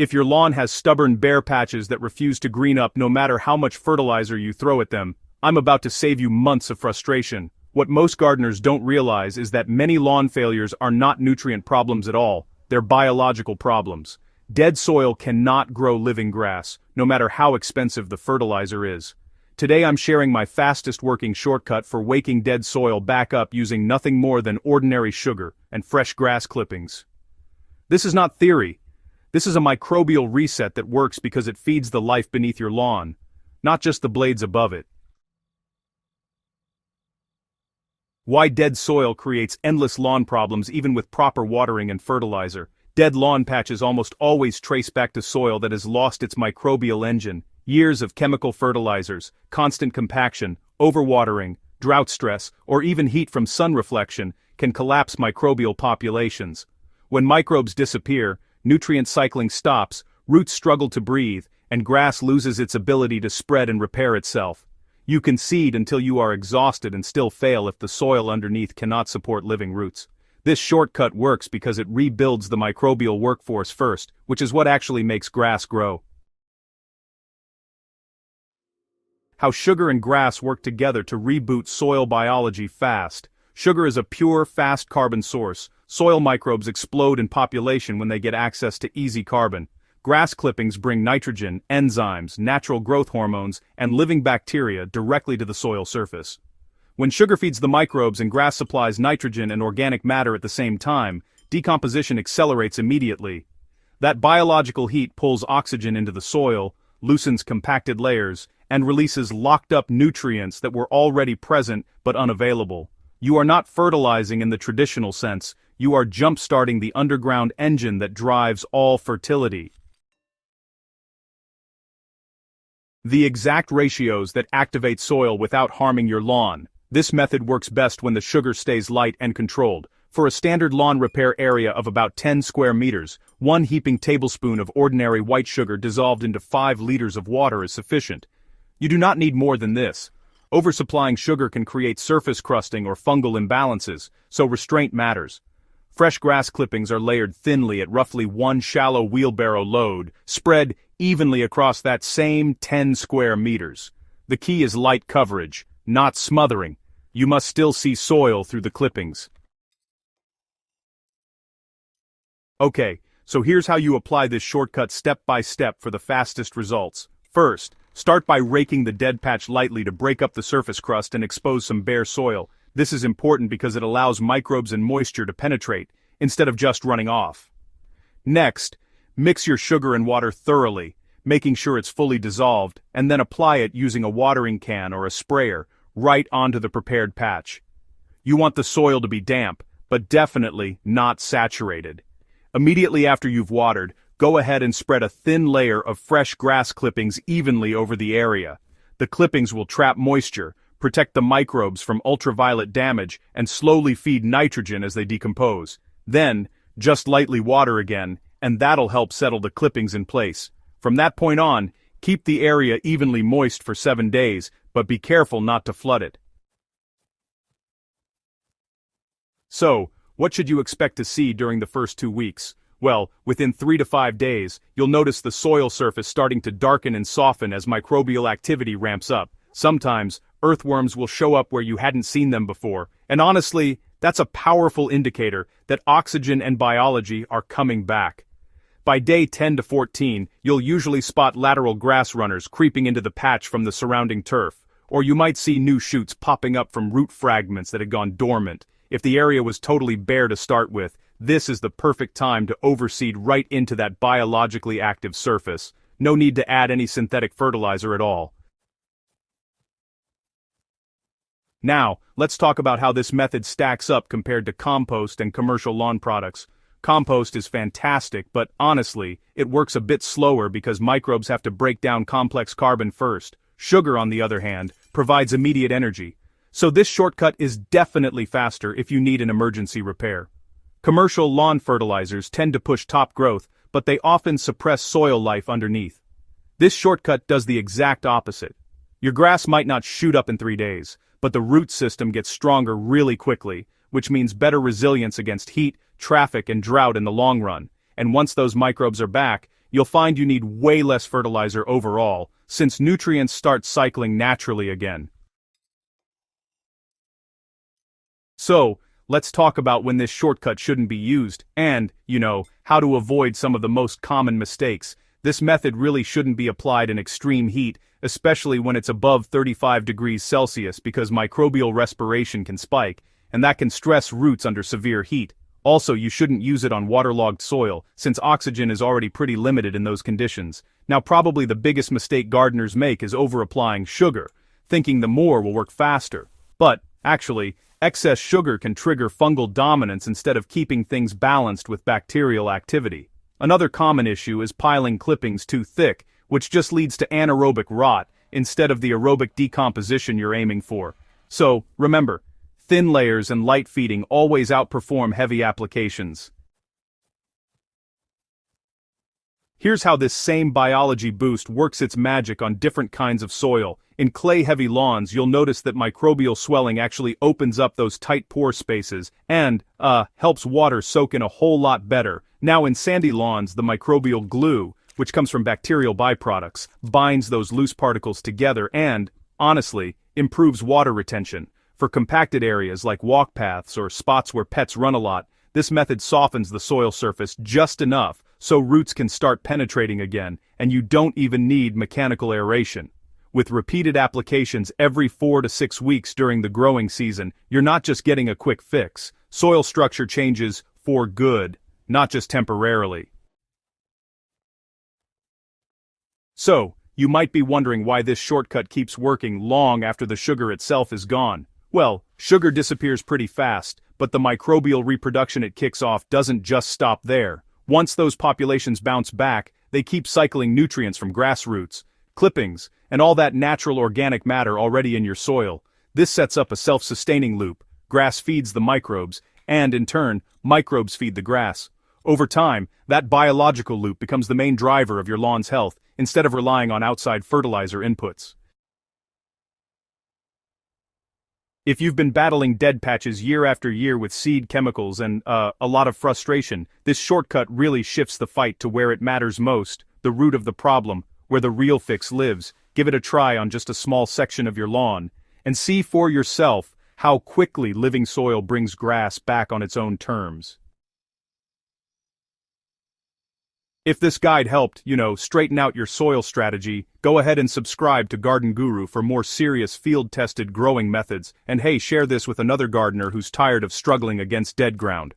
If your lawn has stubborn bare patches that refuse to green up no matter how much fertilizer you throw at them, I'm about to save you months of frustration. What most gardeners don't realize is that many lawn failures are not nutrient problems at all, they're biological problems. Dead soil cannot grow living grass, no matter how expensive the fertilizer is. Today I'm sharing my fastest working shortcut for waking dead soil back up using nothing more than ordinary sugar and fresh grass clippings. This is not theory. This is a microbial reset that works because it feeds the life beneath your lawn, not just the blades above it. Why dead soil creates endless lawn problems even with proper watering and fertilizer. Dead lawn patches almost always trace back to soil that has lost its microbial engine. Years of chemical fertilizers, constant compaction, overwatering, drought stress, or even heat from sun reflection can collapse microbial populations. When microbes disappear, nutrient cycling stops, roots struggle to breathe, and grass loses its ability to spread and repair itself. You can seed until you are exhausted and still fail if the soil underneath cannot support living roots. This shortcut works because it rebuilds the microbial workforce first, which is what actually makes grass grow. How sugar and grass work together to reboot soil biology fast. Sugar is a pure, fast carbon source. Soil microbes explode in population when they get access to easy carbon. Grass clippings bring nitrogen, enzymes, natural growth hormones, and living bacteria directly to the soil surface. When sugar feeds the microbes and grass supplies nitrogen and organic matter at the same time, decomposition accelerates immediately. That biological heat pulls oxygen into the soil, loosens compacted layers, and releases locked-up nutrients that were already present but unavailable. You are not fertilizing in the traditional sense, you are jump-starting the underground engine that drives all fertility. The exact ratios that activate soil without harming your lawn. This method works best when the sugar stays light and controlled. For a standard lawn repair area of about 10 square meters, 1 heaping tablespoon of ordinary white sugar dissolved into 5 liters of water is sufficient. You do not need more than this. Oversupplying sugar can create surface crusting or fungal imbalances, so restraint matters. Fresh grass clippings are layered thinly at roughly 1 shallow wheelbarrow load, spread evenly across that same 10 square meters. The key is light coverage, not smothering. You must still see soil through the clippings. Okay, so here's how you apply this shortcut step by step for the fastest results. First, start by raking the dead patch lightly to break up the surface crust and expose some bare soil. This is important because it allows microbes and moisture to penetrate, instead of just running off. Next, mix your sugar and water thoroughly, making sure it's fully dissolved, and then apply it using a watering can or a sprayer, right onto the prepared patch. You want the soil to be damp, but definitely not saturated. Immediately after you've watered, go ahead and spread a thin layer of fresh grass clippings evenly over the area. The clippings will trap moisture, protect the microbes from ultraviolet damage, and slowly feed nitrogen as they decompose. Then, just lightly water again, and that'll help settle the clippings in place. From that point on, keep the area evenly moist for 7 days, but be careful not to flood it. So, what should you expect to see during the first 2 weeks? Well, within 3 to 5 days, you'll notice the soil surface starting to darken and soften as microbial activity ramps up. Sometimes, earthworms will show up where you hadn't seen them before, and honestly, that's a powerful indicator that oxygen and biology are coming back. By day 10 to 14, you'll usually spot lateral grass runners creeping into the patch from the surrounding turf, or you might see new shoots popping up from root fragments that had gone dormant. If the area was totally bare to start with, this is the perfect time to overseed right into that biologically active surface. No need to add any synthetic fertilizer at all. Now, let's talk about how this method stacks up compared to compost and commercial lawn products. Compost is fantastic, but honestly, it works a bit slower because microbes have to break down complex carbon first. Sugar, on the other hand, provides immediate energy. So this shortcut is definitely faster if you need an emergency repair. Commercial lawn fertilizers tend to push top growth, but they often suppress soil life underneath. This shortcut does the exact opposite. Your grass might not shoot up in 3 days, but the root system gets stronger really quickly, which means better resilience against heat, traffic, and drought in the long run. And once those microbes are back, you'll find you need way less fertilizer overall, since nutrients start cycling naturally again. So, let's talk about when this shortcut shouldn't be used, and, how to avoid some of the most common mistakes. This method really shouldn't be applied in extreme heat, especially when it's above 35 degrees Celsius, because microbial respiration can spike, and that can stress roots under severe heat. Also, you shouldn't use it on waterlogged soil, since oxygen is already pretty limited in those conditions. Now, probably the biggest mistake gardeners make is over-applying sugar, thinking the more will work faster. But, actually, excess sugar can trigger fungal dominance instead of keeping things balanced with bacterial activity. Another common issue is piling clippings too thick, which just leads to anaerobic rot, instead of the aerobic decomposition you're aiming for. So, remember, thin layers and light feeding always outperform heavy applications. Here's how this same biology boost works its magic on different kinds of soil. In clay-heavy lawns, you'll notice that microbial swelling actually opens up those tight pore spaces and, helps water soak in a whole lot better. Now in sandy lawns, the microbial glue, which comes from bacterial byproducts, binds those loose particles together and, honestly, improves water retention. For compacted areas like walk paths or spots where pets run a lot, this method softens the soil surface just enough so roots can start penetrating again, and you don't even need mechanical aeration. With repeated applications every 4 to 6 weeks during the growing season, you're not just getting a quick fix. Soil structure changes for good, not just temporarily. So, you might be wondering why this shortcut keeps working long after the sugar itself is gone. Well, sugar disappears pretty fast, but the microbial reproduction it kicks off doesn't just stop there. Once those populations bounce back, they keep cycling nutrients from grass roots, clippings, and all that natural organic matter already in your soil. This sets up a self-sustaining loop. Grass feeds the microbes, and in turn, microbes feed the grass. Over time, that biological loop becomes the main driver of your lawn's health, instead of relying on outside fertilizer inputs. If you've been battling dead patches year after year with seed chemicals and, a lot of frustration, this shortcut really shifts the fight to where it matters most, the root of the problem, where the real fix lives. Give it a try on just a small section of your lawn, and see for yourself how quickly living soil brings grass back on its own terms. If this guide helped, straighten out your soil strategy, go ahead and subscribe to GardenGuru for more serious field-tested growing methods, and hey, share this with another gardener who's tired of struggling against dead ground.